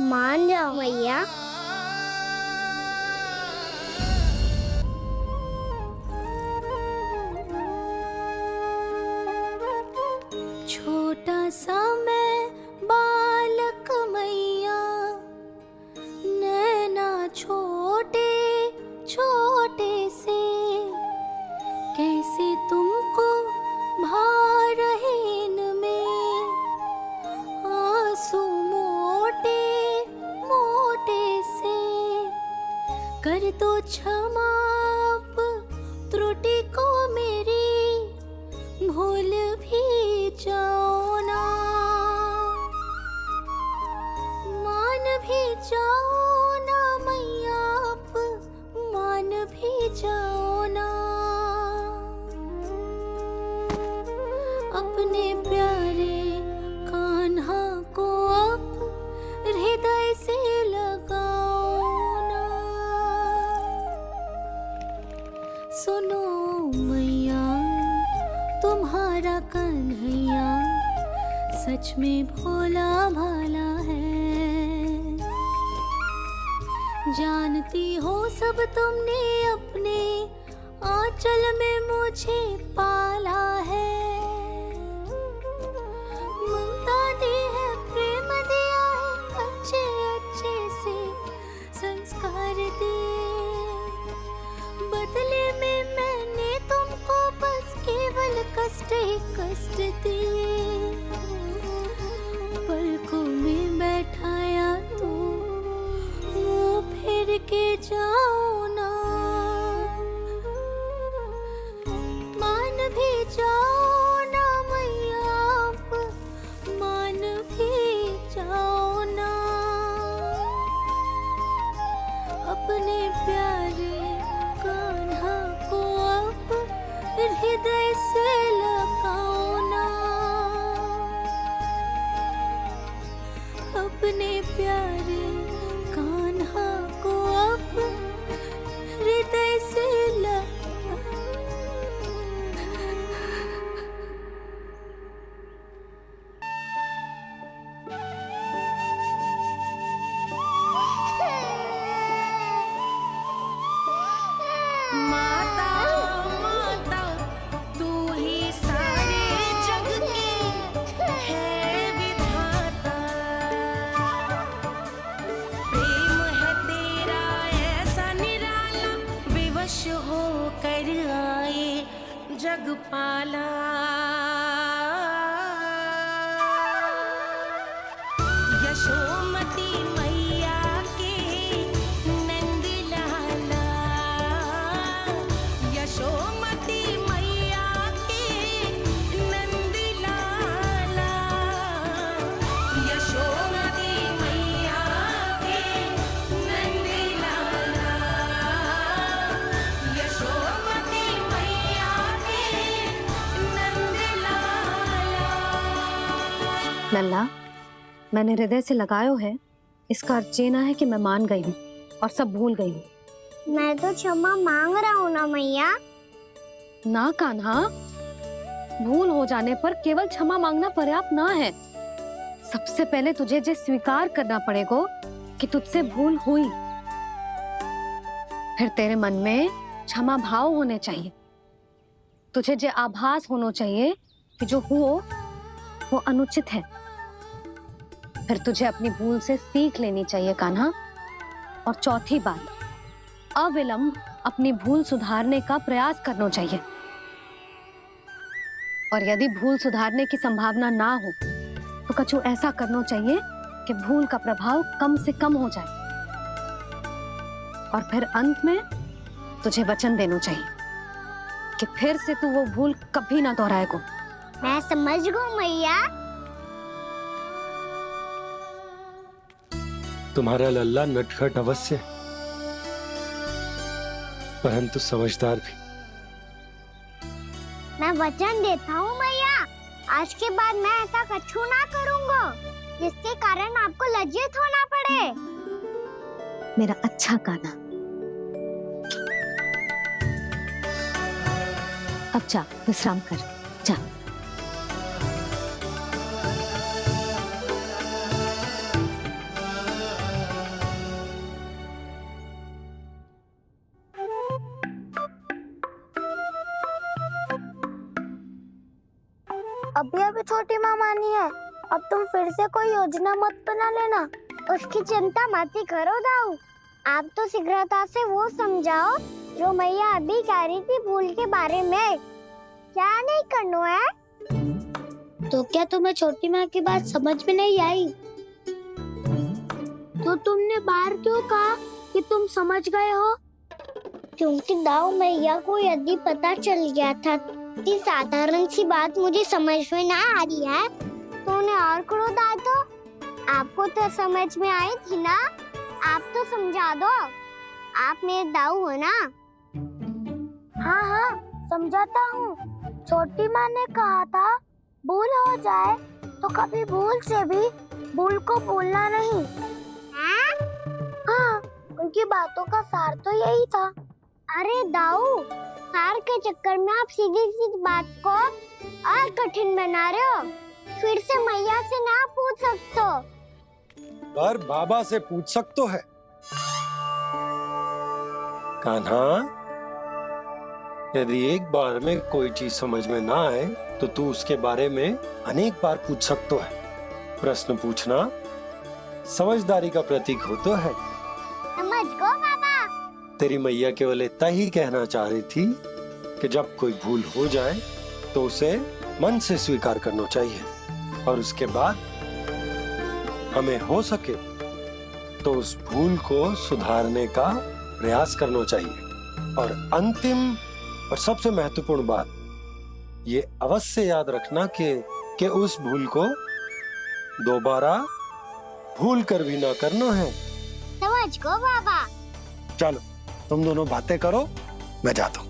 मान जाओ मैया। छोटा सा मैं बालक मैया, नैना छोटे छोटे से, कैसे तुमको भा रहे इनमें आंसू मोटे मोटे से। कर दो क्षमा त्रुटि को मेरी, भूल भी जाओ ना, मान भी जाओ ना मैया, आप मान भी जाओ ना। अपने प्यारे कान्हा को अब हृदय से लगाओ ना। सुनो मैया, तुम्हारा कन्हैया सच में भोला भाला है। जानती हो सब तुमने अपने आंचल में मुझे पाला है। ममता दी है, प्रेम दिया है, अच्छे अच्छे से संस्कार दिए। बदले में मैंने तुमको बस केवल कष्ट ही कष्ट दिए। पलकों में बैठाया तो मुंह फेर के जाओ ना, मान भी जाओ लल्ला, मैंने हृदय से लगायो है, इसका अर्थ ये ना है कि मैं मान गई हूँ और सब भूल गई हूँ। मैं तो क्षमा मांग रहा हूँ ना मैया। ना कान्हा, भूल हो जाने पर केवल क्षमा मांगना पर्याप्त ना है। सबसे पहले तुझे जे स्वीकार करना पड़ेगा कि तुझसे भूल हुई। फिर तेरे मन में क्षमा भाव होने चाहिए। तुझे जे आभास होना चाहिए कि जो हुआ वो अनुचित है। फिर तुझे अपनी भूल से सीख लेनी चाहिए कान्हा। और चौथी बात, अविलंब अपनी भूल सुधारने का प्रयास करना चाहिए। और यदि भूल सुधारने की संभावना ना हो तो कछु ऐसा करना चाहिए कि भूल का प्रभाव कम से कम हो जाए। और फिर अंत में तुझे वचन देना चाहिए कि फिर से तू वो भूल कभी ना दोहराएगा। मैं समझ गई मैया। तुम्हारा लल्ला नटखट अवश्य, परंतु समझदार भी। मैं वचन देता हूँ मैया, आज के बाद मैं ऐसा कछु ना करूँगा जिसके कारण आपको लज्जित होना पड़े। मेरा अच्छा कान्हा, अब जा विश्राम कर, जा। अभी अभी छोटी माँ मानी है, अब तुम फिर से कोई योजना मत बना लेना। उसकी चिंता मत ही करो दाऊ। आप तो शीघ्रता से वो समझाओ जो मैया अभी कह रही थी भूल के बारे में। क्या नहीं करना है? तो क्या तुम्हें छोटी माँ की बात समझ में नहीं आई? तो तुमने बाहर क्यों कहा कि तुम समझ गए हो? क्योंकि दाऊ मैया को यदि पता चल गया था कि साधारण सी बात मुझे समझ में ना आ रही है तो उन्हें और क्रोध आया। तो आपको तो समझ में आई थी ना, आप तो समझा दो। आप मेरे दाऊ हो ना। हाँ हाँ समझाता हूँ। छोटी माँ ने कहा था भूल हो जाए तो कभी भूल से भी भूल को भूलना नहीं। हाँ, उनकी बातों का सार तो यही था। अरे दाऊ, सार के चक्कर में आप सीधी सीधी बात को और कठिन बना रहे हो। फिर से मैया से ना पूछ सकते हो, पर बाबा से पूछ सकते है। कान्हा, यदि एक बार में कोई चीज समझ में ना आए तो तू उसके बारे में अनेक बार पूछ सकते है। प्रश्न पूछना समझदारी का प्रतीक होता है। समझ गो बाबा। तेरी मैया केवल इतना ही कहना चाह रही थी कि जब कोई भूल हो जाए तो उसे मन से स्वीकार करना चाहिए और उसके बाद हमें हो सके तो उस भूल को सुधारने का प्रयास करना चाहिए। और अंतिम और सबसे महत्वपूर्ण बात ये अवश्य याद रखना कि उस भूल को दोबारा भूल कर भी ना करना है। समझ गो बाबा। चलो तुम दोनों बातें करो, मैं जाता हूँ।